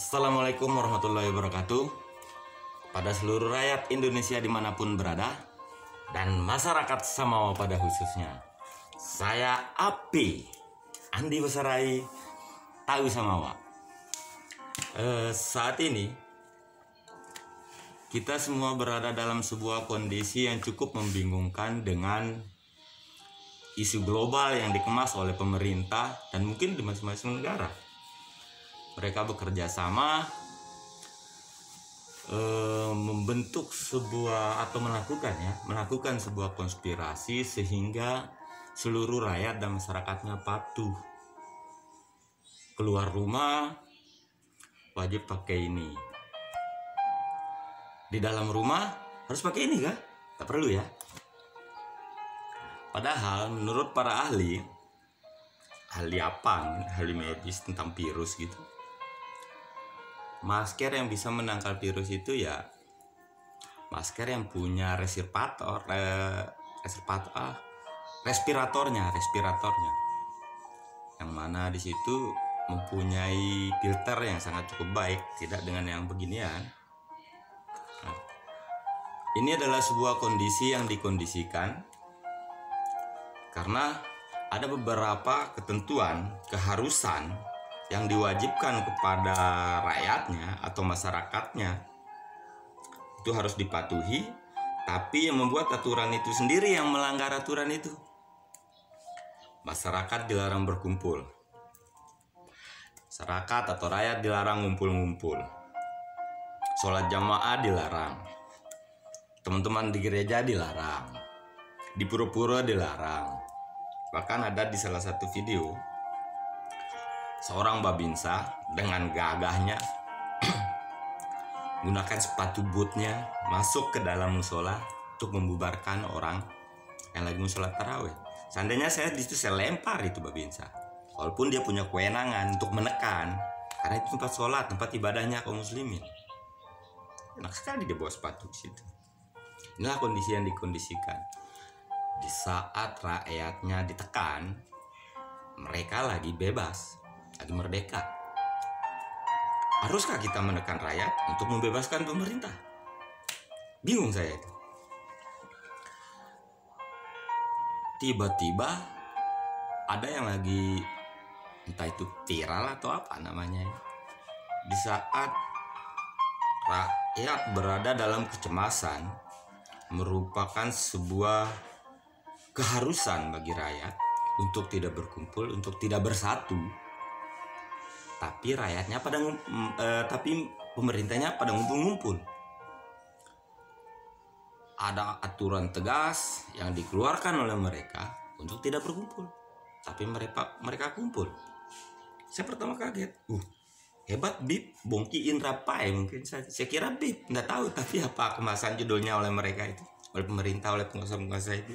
Assalamualaikum warahmatullahi wabarakatuh. Pada seluruh rakyat Indonesia dimanapun berada, dan masyarakat Samawa pada khususnya, saya Api Andi Besarai, tahu Samawa. Saat ini kita semua berada dalam sebuah kondisi yang cukup membingungkan dengan isu global yang dikemas oleh pemerintah dan mungkin di masing-masing negara. Mereka bekerja sama membentuk sebuah atau melakukan sebuah konspirasi sehingga seluruh rakyat dan masyarakatnya patuh. Keluar rumah wajib pakai ini. Di dalam rumah harus pakai ini kah? Tak perlu ya. Padahal menurut para ahli medis tentang virus gitu, masker yang bisa menangkal virus itu ya masker yang punya respiratornya, yang mana di situ mempunyai filter yang sangat cukup baik, tidak dengan yang beginian. Nah, ini adalah sebuah kondisi yang dikondisikan karena ada beberapa ketentuan, keharusan yang diwajibkan kepada rakyatnya atau masyarakatnya. Itu harus dipatuhi, tapi yang membuat aturan itu sendiri yang melanggar aturan itu. Masyarakat dilarang berkumpul. Masyarakat atau rakyat dilarang ngumpul-ngumpul. Sholat jamaah dilarang. Teman-teman di gereja dilarang. Di pura-pura dilarang. Bahkan ada di salah satu video seorang babinsa dengan gagahnya menggunakan sepatu bootnya masuk ke dalam musola untuk membubarkan orang yang lagi musola tarawih. Seandainya saya di situ, saya lempar itu babinsa, walaupun dia punya kewenangan untuk menekan, karena itu tempat sholat, tempat ibadahnya kaum muslimin. Enak sekali dia bawa sepatu di situ. Inilah kondisi yang dikondisikan. Di saat rakyatnya ditekan, mereka lagi bebas, lagi merdeka. Haruskah kita menekan rakyat untuk membebaskan pemerintah? Bingung saya itu. Tiba-tiba ada yang lagi, entah itu viral atau apa namanya, di saat rakyat berada dalam kecemasan, merupakan sebuah keharusan bagi rakyat untuk tidak berkumpul, untuk tidak bersatu. Tapi rakyatnya tapi pemerintahnya pada ngumpul-ngumpul. Ada aturan tegas yang dikeluarkan oleh mereka untuk tidak berkumpul, tapi mereka kumpul. Saya pertama kaget. Hebat Bib, Bongki Indra Pai mungkin saya kira Bib, nggak tahu tapi apa kemasan judulnya oleh mereka itu, oleh pemerintah, oleh pengusaha-pengusaha itu.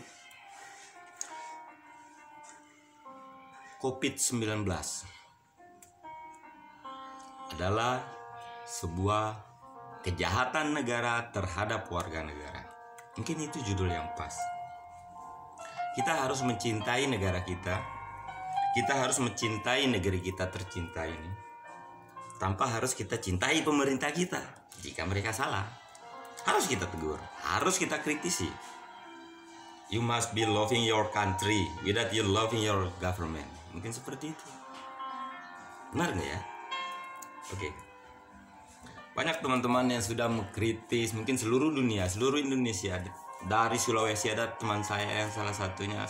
COVID-19 adalah sebuah kejahatan negara terhadap warga negara. Mungkin itu judul yang pas. Kita harus mencintai negara kita. Kita harus mencintai negeri kita tercinta ini. Tanpa harus kita cintai pemerintah kita. Jika mereka salah, harus kita tegur, harus kita kritisi. You must be loving your country without you loving your government. Mungkin seperti itu. Benar nggak ya? Oke. Banyak teman-teman yang sudah mengkritis, mungkin seluruh dunia, seluruh Indonesia. Dari Sulawesi ada teman saya yang salah satunya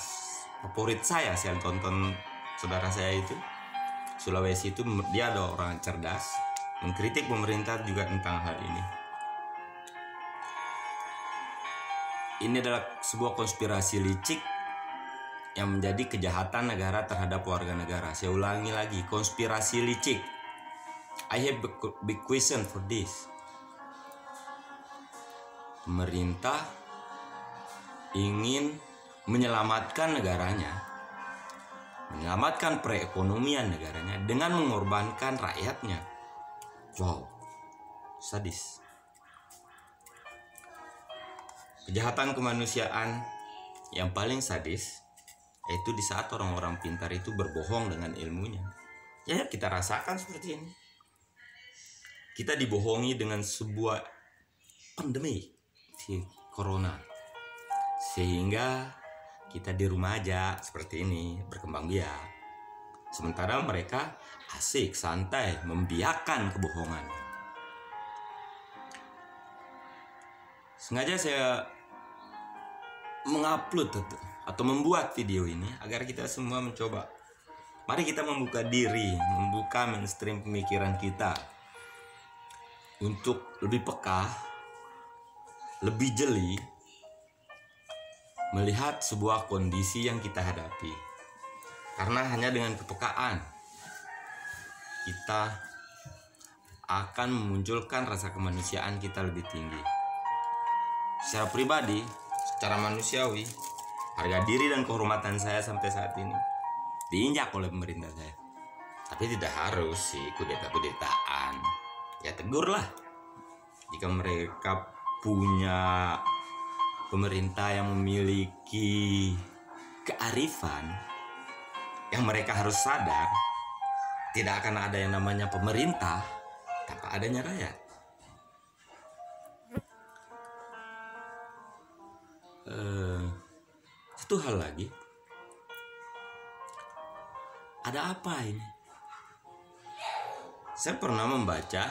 favorit saya tonton saudara saya itu. Sulawesi itu dia ada orang cerdas, mengkritik pemerintah juga tentang hal ini. Ini adalah sebuah konspirasi licik yang menjadi kejahatan negara terhadap warga negara. Saya ulangi lagi, konspirasi licik. I have a big question for this. Pemerintah ingin menyelamatkan negaranya, menyelamatkan perekonomian negaranya dengan mengorbankan rakyatnya. Wow, sadis. Kejahatan kemanusiaan yang paling sadis yaitu di saat orang-orang pintar itu berbohong dengan ilmunya. Ya, kita rasakan seperti ini. kita dibohongi dengan sebuah pandemi si corona, sehingga kita di rumah aja seperti ini berkembang biak, sementara mereka asik santai membiarkan kebohongan. Sengaja saya mengupload atau membuat video ini agar kita semua mencoba. Mari kita membuka diri, membuka mainstream pemikiran kita untuk lebih peka, lebih jeli melihat sebuah kondisi yang kita hadapi. Karena hanya dengan kepekaan kita akan memunculkan rasa kemanusiaan kita lebih tinggi. Secara pribadi, secara manusiawi, harga diri dan kehormatan saya sampai saat ini diinjak oleh pemerintah saya. Tapi tidak harus sih kudeta-kudetaan. Ya tegurlah. Jika mereka punya pemerintah yang memiliki kearifan, yang mereka harus sadar, tidak akan ada yang namanya pemerintah tanpa adanya rakyat. Satu hal lagi, ada apa ini? Saya pernah membaca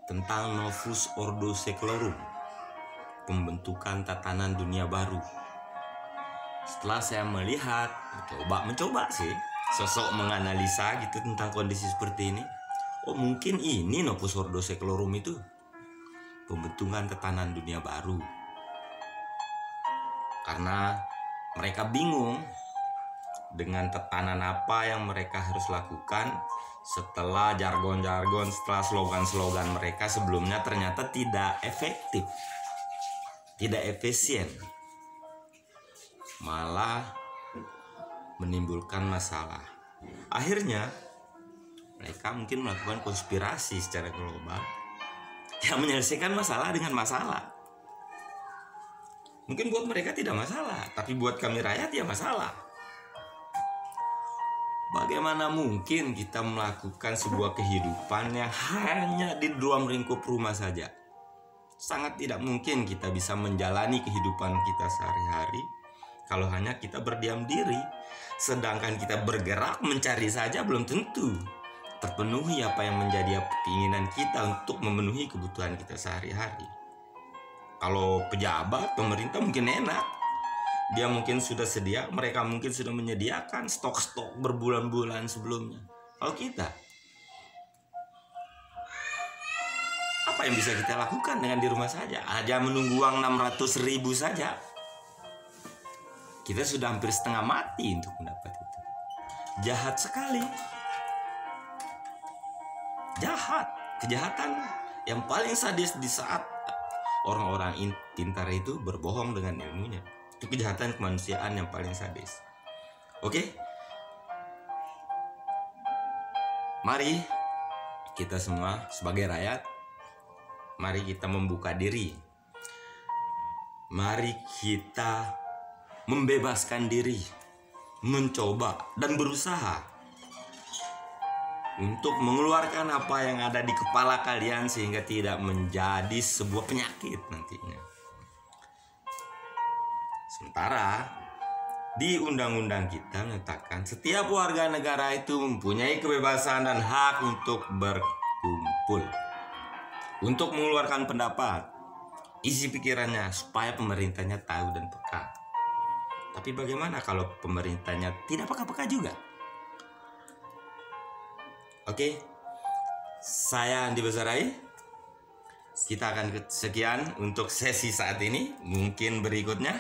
tentang Novus Ordo Seclorum, pembentukan tatanan dunia baru. Setelah saya melihat, mencoba sih, sosok menganalisa gitu tentang kondisi seperti ini. Oh, mungkin ini Novus Ordo Seclorum itu pembentukan tatanan dunia baru. Karena mereka bingung dengan tatanan apa yang mereka harus lakukan setelah jargon-jargon, setelah slogan-slogan mereka sebelumnya ternyata tidak efektif, tidak efisien, malah menimbulkan masalah. Akhirnya mereka mungkin melakukan konspirasi secara global yang menyelesaikan masalah dengan masalah. Mungkin buat mereka tidak masalah, tapi buat kami rakyat ya masalah. Bagaimana mungkin kita melakukan sebuah kehidupan yang hanya di dalam lingkup rumah saja? Sangat tidak mungkin kita bisa menjalani kehidupan kita sehari-hari kalau hanya kita berdiam diri. Sedangkan kita bergerak mencari saja belum tentu terpenuhi apa yang menjadi keinginan kita untuk memenuhi kebutuhan kita sehari-hari. Kalau pejabat, pemerintah mungkin enak. Dia mungkin sudah sedia, mereka mungkin sudah menyediakan stok-stok berbulan-bulan sebelumnya. Kalau kita, apa yang bisa kita lakukan dengan di rumah saja? Aja menunggu uang 600.000 saja. Kita sudah hampir setengah mati untuk mendapat itu. Jahat sekali. Jahat. Kejahatan yang paling sadis di saat orang-orang pintar itu berbohong dengan ilmunya. Itu kejahatan kemanusiaan yang paling sadis. Oke? Mari kita semua sebagai rakyat, mari kita membuka diri. Mari kita membebaskan diri, mencoba dan berusaha untuk mengeluarkan apa yang ada di kepala kalian sehingga tidak menjadi sebuah penyakit nantinya. Sementara di undang-undang kita menyatakan setiap warga negara itu mempunyai kebebasan dan hak untuk berkumpul, untuk mengeluarkan pendapat, isi pikirannya supaya pemerintahnya tahu dan peka. Tapi bagaimana kalau pemerintahnya tidak peka-peka juga? Oke, saya Andi Basarai. Kita akan sekian untuk sesi saat ini. Mungkin berikutnya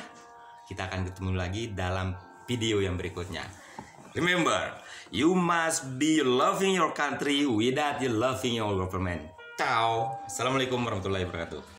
kita akan ketemu lagi dalam video yang berikutnya. Remember, you must be loving your country without you loving your government. Ciao. Assalamualaikum warahmatullahi wabarakatuh.